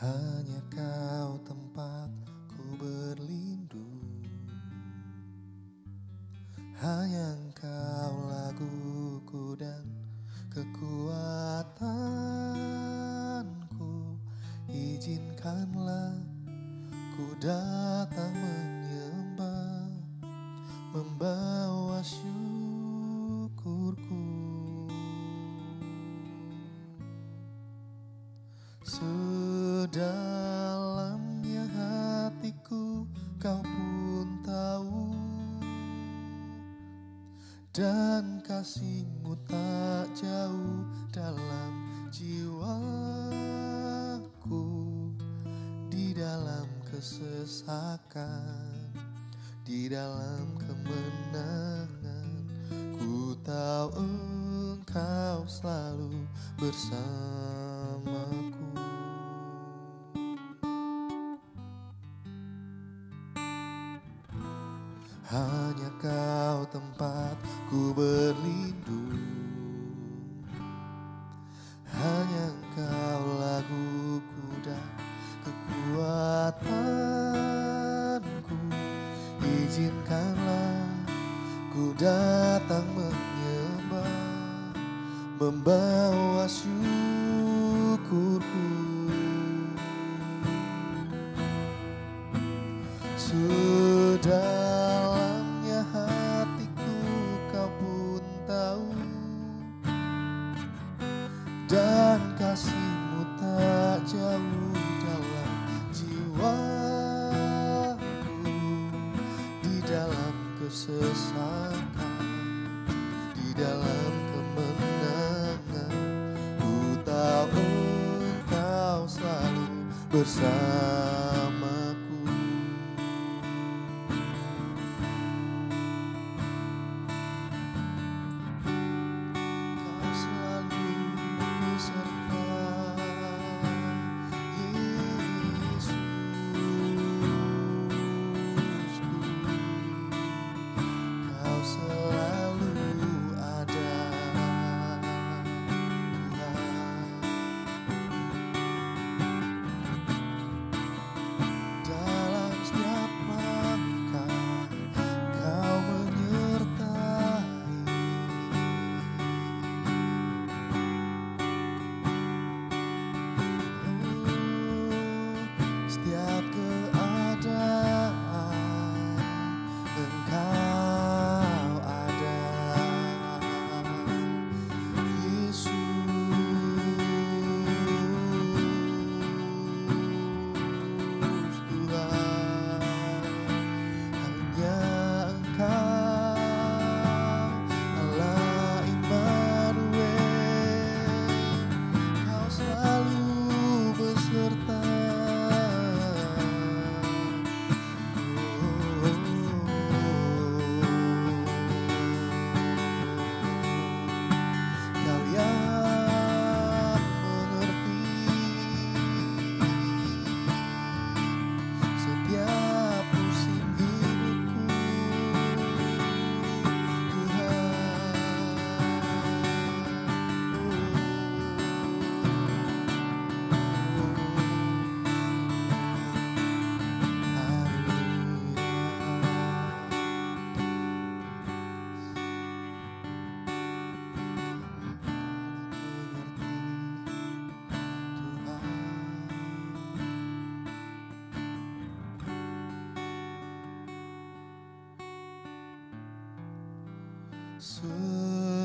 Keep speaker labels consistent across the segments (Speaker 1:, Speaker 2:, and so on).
Speaker 1: Hanya kau tempatku berlindung, hanya engkau laguku dan kekuatanku. Izinkanlah ku datang menyembah, membawa syukurku. Sedalamnya hatiku kau pun tahu, dan kasih-Mu tak jauh dalam jiwaku. Di dalam kesesakan, di dalam kemenangan, ku tahu Engkau selalu bersamaku. Hanya kau tempatku berlindung, hanya engkau laguku dan kekuatanku. Izinkanlah ku datang menyembah, membawa syukurku. Sedalamnya hatiku kau pun tahu, dan kasih-Mu tak jauh dalam jiwaku. Di dalam kesesakan, di dalam kemenangan, ku tahu Engkau selalu bersamaku.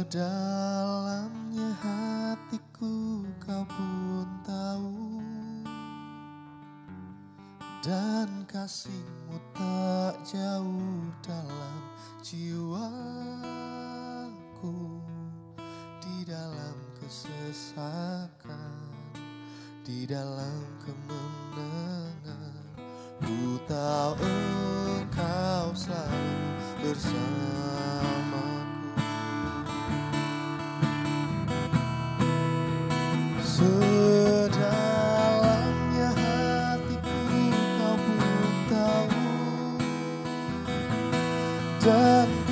Speaker 1: Sedalamnya hatiku kau pun tahu, dan kasih-Mu tak jauh dalam jiwaku. Di dalam kesesakan, di dalam kemenangan, ku tahu Engkau selalu bersamaku. Sedalamnya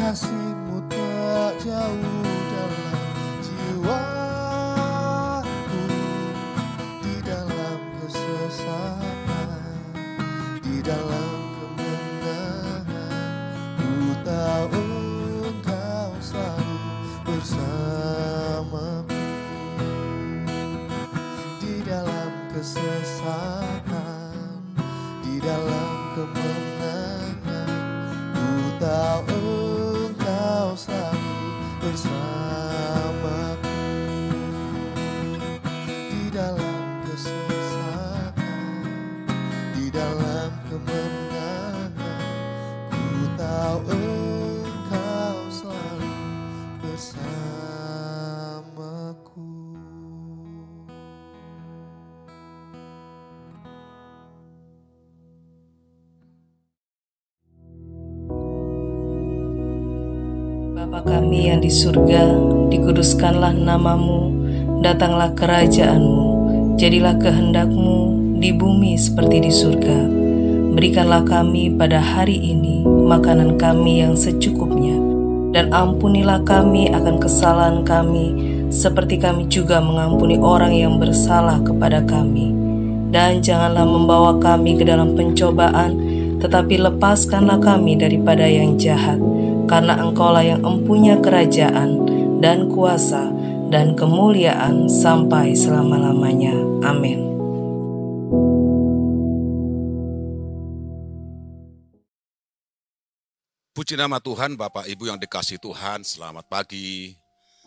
Speaker 1: kasih-Mu tak jauh dalam jiwaku, di dalam kesesakan, di dalam kemenangan. Ku tahu Engkau selalu bersamaku, di dalam kesesakan, di dalam kemenangan. Ku tahu Engkau selalu bersamaku, di dalam kesesakan, di dalam kemenangan. Ku tahu Engkau selalu bersamaku.
Speaker 2: Bapa kami yang di surga, dikuduskanlah nama-Mu, datanglah kerajaan-Mu, jadilah kehendak-Mu di bumi seperti di surga. Berikanlah kami pada hari ini makanan kami yang secukupnya, dan ampunilah kami akan kesalahan kami, seperti kami juga mengampuni orang yang bersalah kepada kami. Dan janganlah membawa kami ke dalam pencobaan, tetapi lepaskanlah kami daripada yang jahat. Karena Engkaulah yang empunya kerajaan dan kuasa dan kemuliaan sampai selama-lamanya. Amin.
Speaker 3: Puji nama Tuhan, Bapak Ibu yang dikasihi Tuhan, selamat pagi,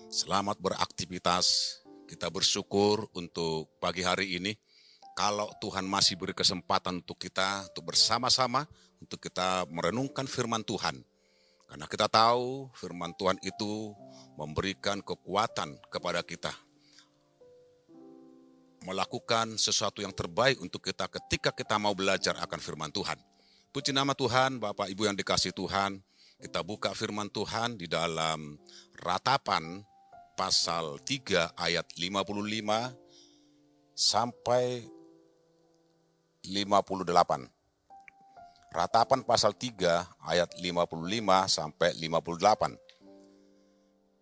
Speaker 3: selamat beraktivitas. Kita bersyukur untuk pagi hari ini. Kalau Tuhan masih beri kesempatan untuk kita, untuk bersama-sama, untuk kita merenungkan firman Tuhan. Karena kita tahu firman Tuhan itu memberikan kekuatan kepada kita. Melakukan sesuatu yang terbaik untuk kita ketika kita mau belajar akan firman Tuhan. Puji nama Tuhan, Bapak Ibu yang dikasihi Tuhan. Kita buka firman Tuhan di dalam Ratapan pasal 3 ayat 55 sampai 58. Ratapan pasal 3 ayat 55 sampai 58.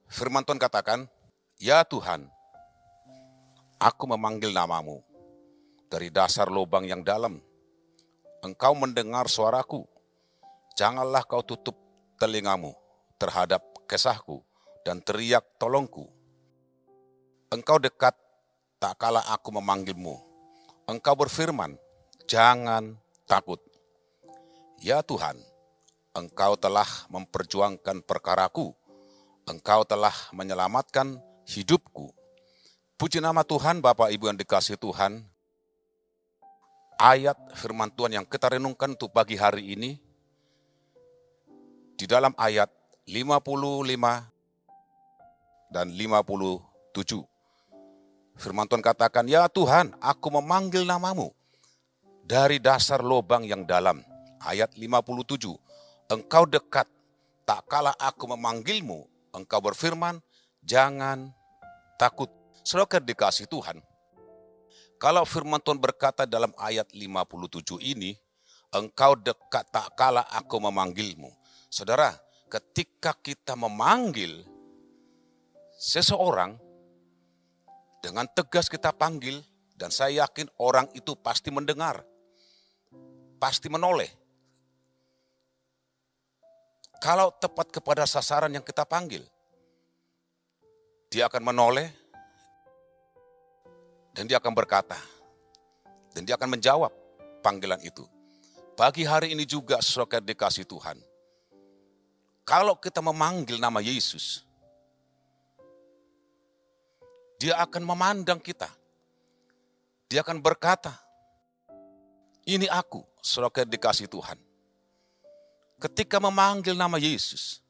Speaker 3: Firman Tuhan katakan, "Ya Tuhan, aku memanggil nama-Mu dari dasar lubang yang dalam. Engkau mendengar suaraku. Janganlah kau tutup telingamu terhadap kesahku dan teriak tolongku. Engkau dekat tak kala aku memanggil-Mu. Engkau berfirman, jangan takut. Ya Tuhan, Engkau telah memperjuangkan perkaraku. Engkau telah menyelamatkan hidupku." Puji nama Tuhan, Bapak Ibu yang dikasihi Tuhan. Ayat firman Tuhan yang kita renungkan untuk pagi hari ini, di dalam ayat 55 dan 57. Firman Tuhan katakan, "Ya Tuhan, aku memanggil nama-Mu dari dasar lubang yang dalam." Ayat 57, "Engkau dekat, tak kala aku memanggil-Mu, Engkau berfirman, jangan takut." Saudara dikasihi Tuhan, kalau firman Tuhan berkata dalam ayat 57 ini, "Engkau dekat tak kala aku memanggil-Mu." Saudara, ketika kita memanggil seseorang, dengan tegas kita panggil, dan saya yakin orang itu pasti mendengar, pasti menoleh. Kalau tepat kepada sasaran yang kita panggil, dia akan menoleh, dan dia akan berkata, dan dia akan menjawab panggilan itu. Pagi hari ini juga saudara dikasihi Tuhan, kalau kita memanggil nama Yesus, dia akan memandang kita. Dia akan berkata, "Ini aku," saudara dikasihi Tuhan. Ketika memanggil nama Yesus,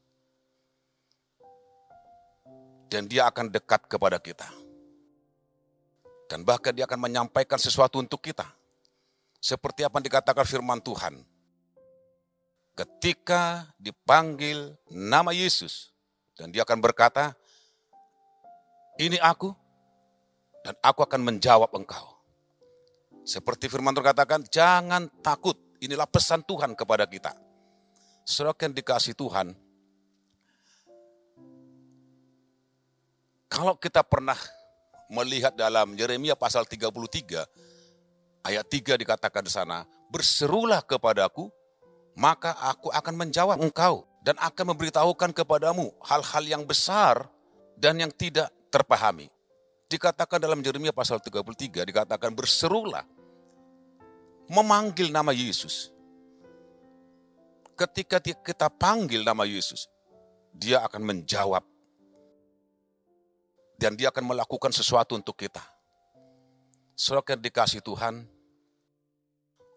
Speaker 3: dan dia akan dekat kepada kita. Dan bahkan dia akan menyampaikan sesuatu untuk kita. Seperti apa yang dikatakan firman Tuhan. Ketika dipanggil nama Yesus, dan dia akan berkata, "Ini aku, dan aku akan menjawab engkau." Seperti firman Tuhan katakan, jangan takut. Inilah pesan Tuhan kepada kita. Saudara yang dikasihi Tuhan, Kalau kita pernah melihat dalam Yeremia pasal 33, ayat 3 dikatakan di sana, berserulah kepadaku, maka aku akan menjawab engkau dan akan memberitahukan kepadamu hal-hal yang besar dan yang tidak terpahami. Dikatakan dalam Yeremia pasal 33, dikatakan berserulah, memanggil nama Yesus. Ketika kita panggil nama Yesus, dia akan menjawab. Dan dia akan melakukan sesuatu untuk kita. Saudara dikasih Tuhan,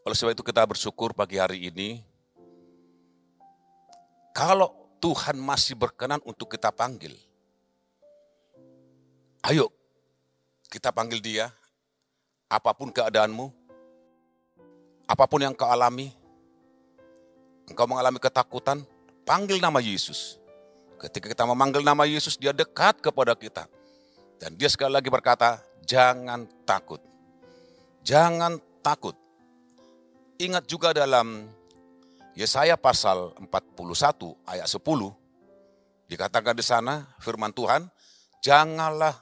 Speaker 3: oleh sebab itu kita bersyukur pagi hari ini, kalau Tuhan masih berkenan untuk kita panggil, ayo kita panggil dia, apapun keadaanmu, apapun yang kau alami, engkau mengalami ketakutan, panggil nama Yesus. Ketika kita memanggil nama Yesus, dia dekat kepada kita. Dan dia sekali lagi berkata, jangan takut. Jangan takut. Ingat juga dalam Yesaya pasal 41 ayat 10, dikatakan di sana firman Tuhan, janganlah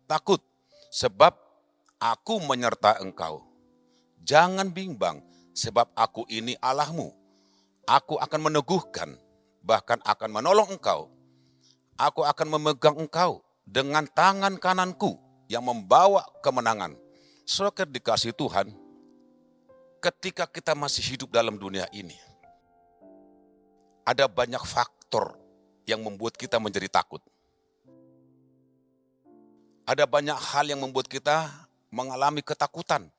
Speaker 3: takut sebab aku menyertai engkau. Jangan bimbang sebab aku ini Allahmu. Aku akan meneguhkan, bahkan akan menolong engkau. Aku akan memegang engkau dengan tangan kananku yang membawa kemenangan. Saudara dikasih Tuhan, ketika kita masih hidup dalam dunia ini, ada banyak faktor yang membuat kita menjadi takut. Ada banyak hal yang membuat kita mengalami ketakutan.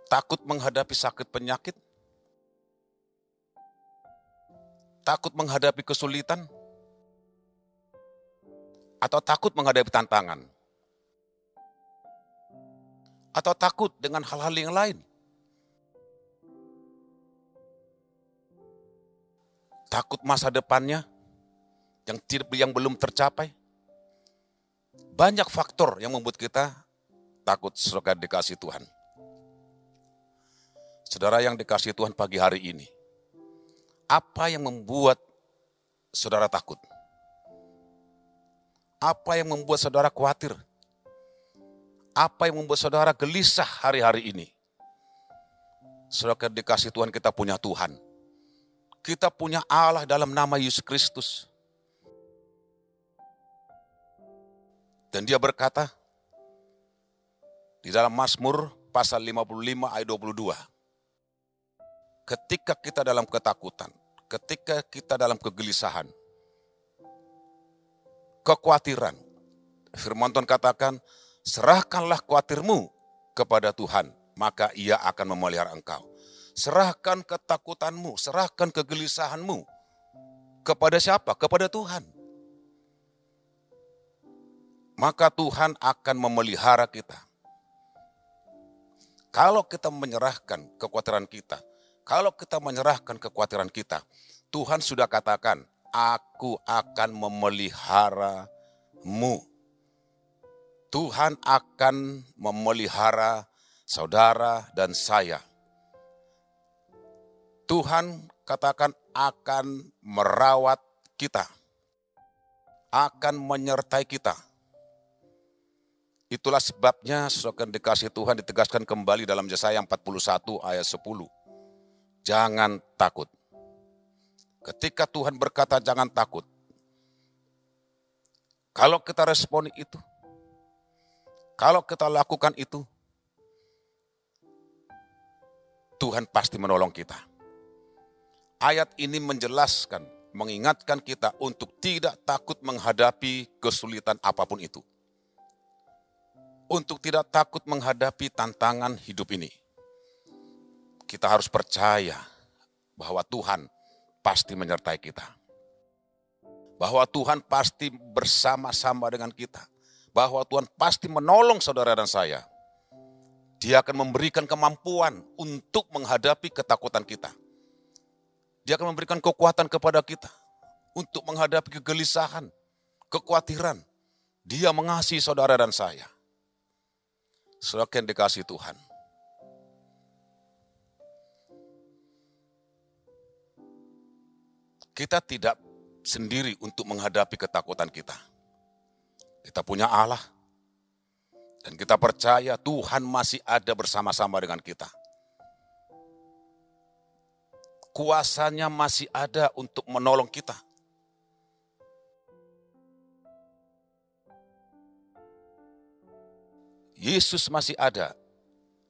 Speaker 3: Takut menghadapi sakit penyakit, takut menghadapi kesulitan, atau takut menghadapi tantangan, atau takut dengan hal-hal yang lain. Takut masa depannya yang belum tercapai. Banyak faktor yang membuat kita takut, saudara dikasih Tuhan. Saudara yang dikasih Tuhan pagi hari ini, apa yang membuat saudara takut? Apa yang membuat saudara khawatir? Apa yang membuat saudara gelisah hari-hari ini? Saudara dikasih Tuhan, kita punya Tuhan. Kita punya Allah dalam nama Yesus Kristus. Dan dia berkata, di dalam Mazmur pasal 55 ayat 22, ketika kita dalam ketakutan, ketika kita dalam kegelisahan, kekhawatiran, firman Tuhan katakan, serahkanlah khawatirmu kepada Tuhan, maka ia akan memelihara engkau. Serahkan ketakutanmu, serahkan kegelisahanmu kepada siapa? Kepada Tuhan. Maka Tuhan akan memelihara kita. Kalau kita menyerahkan kekhawatiran kita, kalau kita menyerahkan kekhawatiran kita, Tuhan sudah katakan, aku akan memeliharamu. Tuhan akan memelihara saudara dan saya. Tuhan katakan akan merawat kita, akan menyertai kita. Itulah sebabnya saudara dikasih Tuhan ditegaskan kembali dalam Yesaya 41 ayat 10. Jangan takut. Ketika Tuhan berkata jangan takut, kalau kita responi itu, kalau kita lakukan itu, Tuhan pasti menolong kita. Ayat ini menjelaskan, mengingatkan kita untuk tidak takut menghadapi kesulitan apapun itu. Untuk tidak takut menghadapi tantangan hidup ini. Kita harus percaya bahwa Tuhan pasti menyertai kita. Bahwa Tuhan pasti bersama-sama dengan kita. Bahwa Tuhan pasti menolong saudara dan saya. Dia akan memberikan kemampuan untuk menghadapi ketakutan kita. Dia akan memberikan kekuatan kepada kita untuk menghadapi kegelisahan, kekhawatiran. Dia mengasihi saudara dan saya. Saudara yang dikasihi Tuhan. Kita tidak sendiri untuk menghadapi ketakutan kita. Kita punya Allah. Dan kita percaya Tuhan masih ada bersama-sama dengan kita. Kuasanya masih ada untuk menolong kita. Yesus masih ada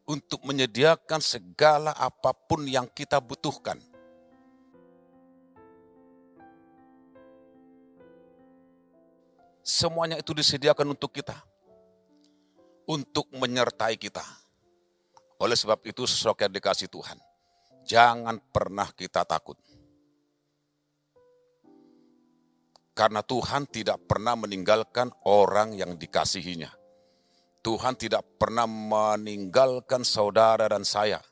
Speaker 3: untuk menyediakan segala apapun yang kita butuhkan. Semuanya itu disediakan untuk kita. Untuk menyertai kita. Oleh sebab itu, saudara yang dikasihi Tuhan, jangan pernah kita takut. Karena Tuhan tidak pernah meninggalkan orang yang dikasihinya. Tuhan tidak pernah meninggalkan saudara dan saya.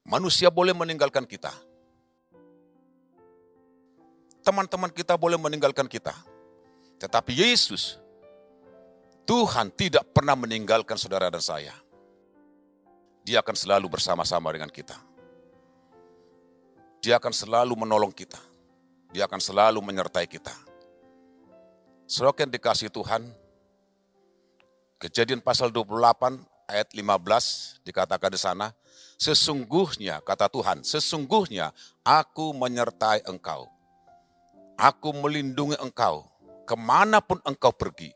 Speaker 3: Manusia boleh meninggalkan kita. Teman-teman kita boleh meninggalkan kita. Tetapi Yesus, Tuhan tidak pernah meninggalkan saudara dan saya. Dia akan selalu bersama-sama dengan kita. Dia akan selalu menolong kita. Dia akan selalu menyertai kita. Saudara yang dikasihi Tuhan, Kejadian pasal 28 ayat 15 dikatakan di sana, sesungguhnya, kata Tuhan, sesungguhnya aku menyertai engkau. Aku melindungi engkau kemanapun engkau pergi.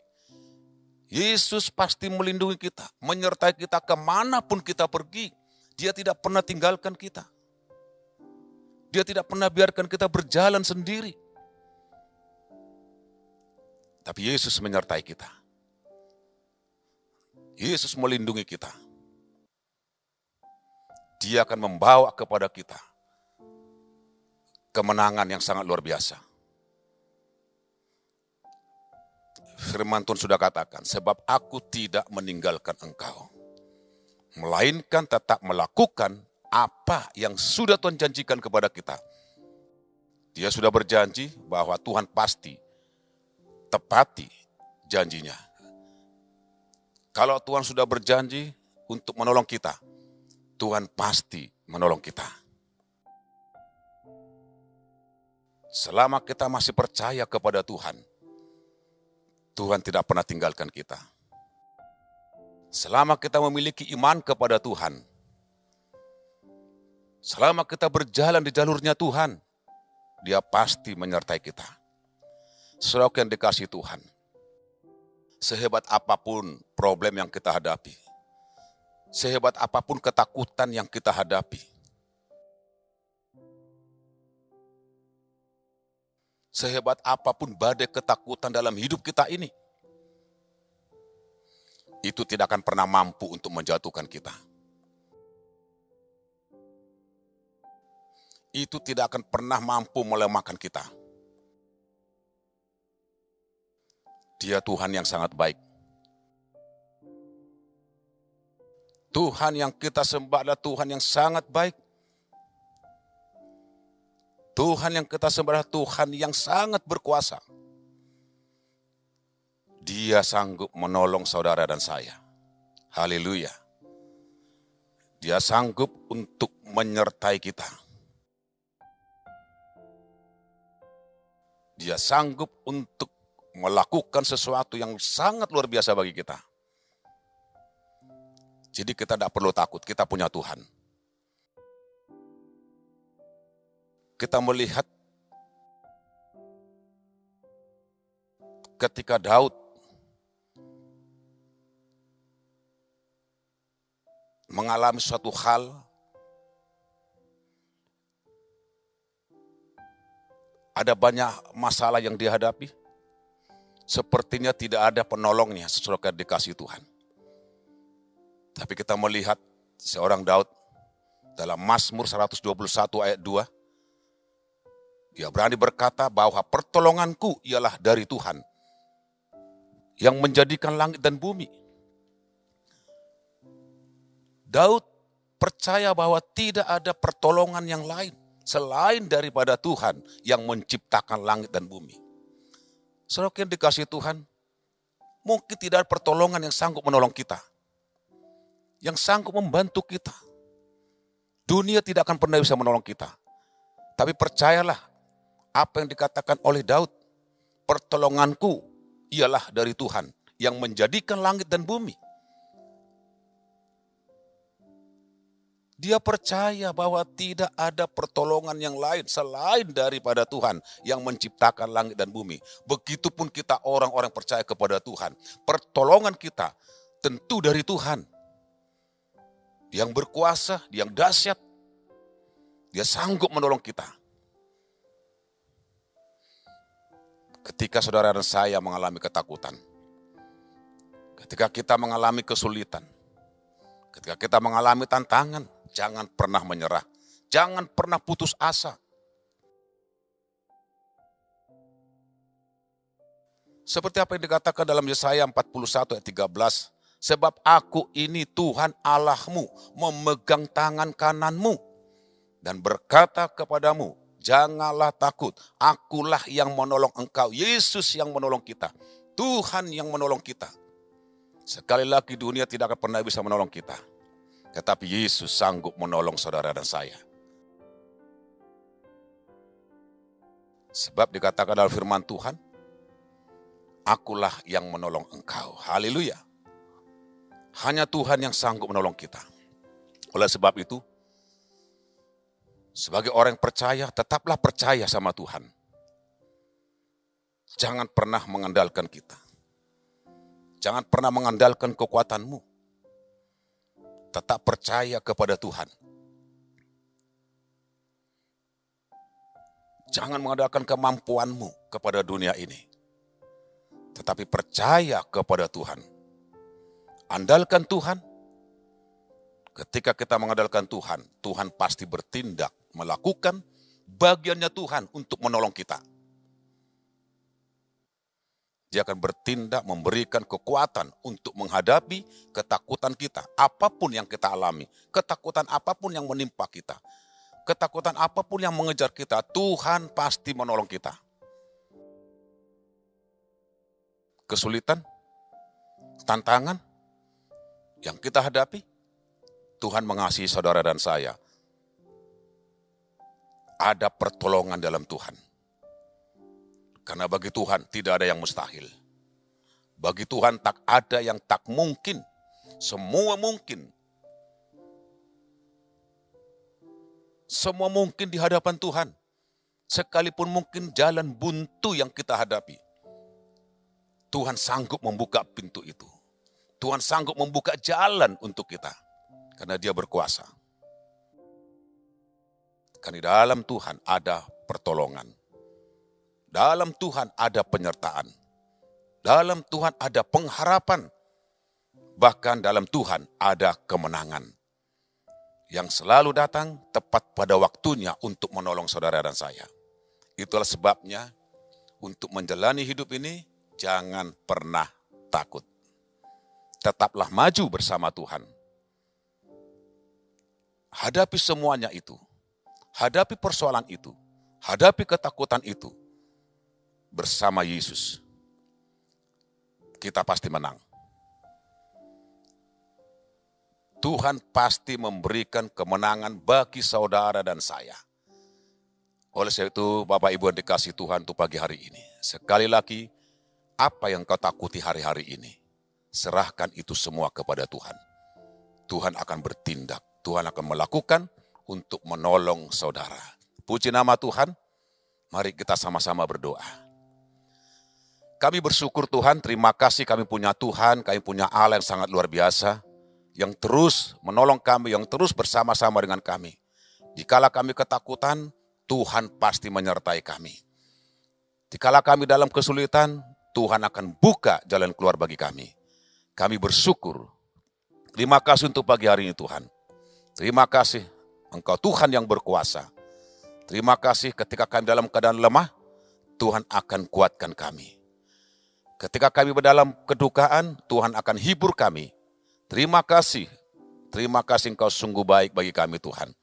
Speaker 3: Yesus pasti melindungi kita, menyertai kita kemanapun kita pergi. Dia tidak pernah tinggalkan kita. Dia tidak pernah biarkan kita berjalan sendiri. Tapi Yesus menyertai kita. Yesus melindungi kita. Dia akan membawa kepada kita kemenangan yang sangat luar biasa. Firman Tuhan sudah katakan, sebab aku tidak meninggalkan engkau, melainkan tetap melakukan apa yang sudah Tuhan janjikan kepada kita. Dia sudah berjanji bahwa Tuhan pasti tepati janjinya. Kalau Tuhan sudah berjanji untuk menolong kita, Tuhan pasti menolong kita. Selama kita masih percaya kepada Tuhan, Tuhan tidak pernah tinggalkan kita. Selama kita memiliki iman kepada Tuhan, selama kita berjalan di jalurnya Tuhan, Dia pasti menyertai kita. Saudara yang dikasihi Tuhan, sehebat apapun problem yang kita hadapi, sehebat apapun ketakutan yang kita hadapi, sehebat apapun badai ketakutan dalam hidup kita ini, itu tidak akan pernah mampu untuk menjatuhkan kita. Itu tidak akan pernah mampu melemahkan kita. Dia Tuhan yang sangat baik. Tuhan yang kita sembah adalah Tuhan yang sangat baik. Tuhan yang kita sembah adalah Tuhan yang sangat berkuasa. Dia sanggup menolong saudara dan saya. Haleluya. Dia sanggup untuk menyertai kita. Dia sanggup untuk melakukan sesuatu yang sangat luar biasa bagi kita. Jadi kita tidak perlu takut, kita punya Tuhan. Kita melihat ketika Daud mengalami suatu hal, ada banyak masalah yang dihadapi, sepertinya tidak ada penolongnya sesuai dikasih Tuhan. Tapi kita melihat seorang Daud dalam Mazmur 121 ayat 2, dia berani berkata bahwa pertolonganku ialah dari Tuhan yang menjadikan langit dan bumi. Daud percaya bahwa tidak ada pertolongan yang lain selain daripada Tuhan yang menciptakan langit dan bumi. Saudara yang dikasihi Tuhan, mungkin tidak ada pertolongan yang sanggup menolong kita, yang sanggup membantu kita. Dunia tidak akan pernah bisa menolong kita. Tapi percayalah apa yang dikatakan oleh Daud, pertolonganku ialah dari Tuhan yang menjadikan langit dan bumi. Dia percaya bahwa tidak ada pertolongan yang lain selain daripada Tuhan yang menciptakan langit dan bumi. Begitupun kita orang-orang percaya kepada Tuhan. Pertolongan kita tentu dari Tuhan. Yang berkuasa, yang dahsyat. Dia sanggup menolong kita. Ketika saudara dan saya mengalami ketakutan. Ketika kita mengalami kesulitan. Ketika kita mengalami tantangan. Jangan pernah menyerah. Jangan pernah putus asa. Seperti apa yang dikatakan dalam Yesaya 41 ayat 13. Sebab aku ini Tuhan Allahmu memegang tangan kananmu. Dan berkata kepadamu, janganlah takut. Akulah yang menolong engkau. Yesus yang menolong kita. Tuhan yang menolong kita. Sekali lagi dunia tidak akan pernah bisa menolong kita. Tetapi Yesus sanggup menolong saudara dan saya. Sebab dikatakan dalam firman Tuhan, akulah yang menolong engkau. Haleluya. Hanya Tuhan yang sanggup menolong kita. Oleh sebab itu, sebagai orang yang percaya, tetaplah percaya sama Tuhan. Jangan pernah mengandalkan kita. Jangan pernah mengandalkan kekuatanmu. Tetap percaya kepada Tuhan. Jangan mengandalkan kemampuanmu kepada dunia ini. Tetapi percaya kepada Tuhan. Andalkan Tuhan. Ketika kita mengandalkan Tuhan, Tuhan pasti bertindak, melakukan bagiannya Tuhan untuk menolong kita. Dia akan bertindak, memberikan kekuatan untuk menghadapi ketakutan kita. Apapun yang kita alami, ketakutan apapun yang menimpa kita. Ketakutan apapun yang mengejar kita, Tuhan pasti menolong kita. Kesulitan, tantangan yang kita hadapi, Tuhan mengasihi saudara dan saya. Ada pertolongan dalam Tuhan. Karena bagi Tuhan tidak ada yang mustahil. Bagi Tuhan tak ada yang tak mungkin. Semua mungkin. Semua mungkin di hadapan Tuhan. Sekalipun mungkin jalan buntu yang kita hadapi. Tuhan sanggup membuka pintu itu. Tuhan sanggup membuka jalan untuk kita. Karena Dia berkuasa. Karena di dalam Tuhan ada pertolongan. Dalam Tuhan ada penyertaan. Dalam Tuhan ada pengharapan. Bahkan dalam Tuhan ada kemenangan. Yang selalu datang tepat pada waktunya untuk menolong saudara dan saya. Itulah sebabnya untuk menjalani hidup ini jangan pernah takut. Tetaplah maju bersama Tuhan. Hadapi semuanya itu. Hadapi persoalan itu. Hadapi ketakutan itu. Bersama Yesus, kita pasti menang. Tuhan pasti memberikan kemenangan bagi saudara dan saya. Oleh sebab itu, Bapak Ibu yang dikasihi Tuhan untuk pagi hari ini. Sekali lagi, apa yang kau takuti hari-hari ini, serahkan itu semua kepada Tuhan. Tuhan akan bertindak, Tuhan akan melakukan untuk menolong saudara. Puji nama Tuhan, mari kita sama-sama berdoa. Kami bersyukur Tuhan, terima kasih kami punya Tuhan, kami punya Allah yang sangat luar biasa, yang terus menolong kami, yang terus bersama-sama dengan kami. Dikala kami ketakutan, Tuhan pasti menyertai kami. Dikala kami dalam kesulitan, Tuhan akan buka jalan keluar bagi kami. Kami bersyukur. Terima kasih untuk pagi hari ini Tuhan. Terima kasih Engkau Tuhan yang berkuasa. Terima kasih ketika kami dalam keadaan lemah, Tuhan akan kuatkan kami. Ketika kami berdalam kedukaan, Tuhan akan hibur kami. Terima kasih Engkau sungguh baik bagi kami Tuhan.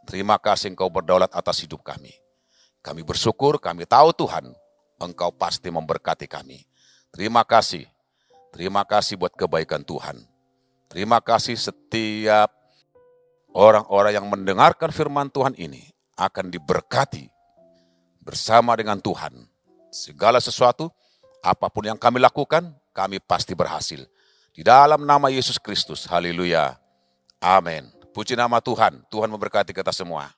Speaker 3: Terima kasih Engkau berdaulat atas hidup kami. Kami bersyukur, kami tahu Tuhan, Engkau pasti memberkati kami. Terima kasih buat kebaikan Tuhan. Terima kasih setiap orang-orang yang mendengarkan firman Tuhan ini. akan diberkati bersama dengan Tuhan. Segala sesuatu, apapun yang kami lakukan, kami pasti berhasil. Di dalam nama Yesus Kristus, haleluya, amin. Puji nama Tuhan, Tuhan memberkati kita semua.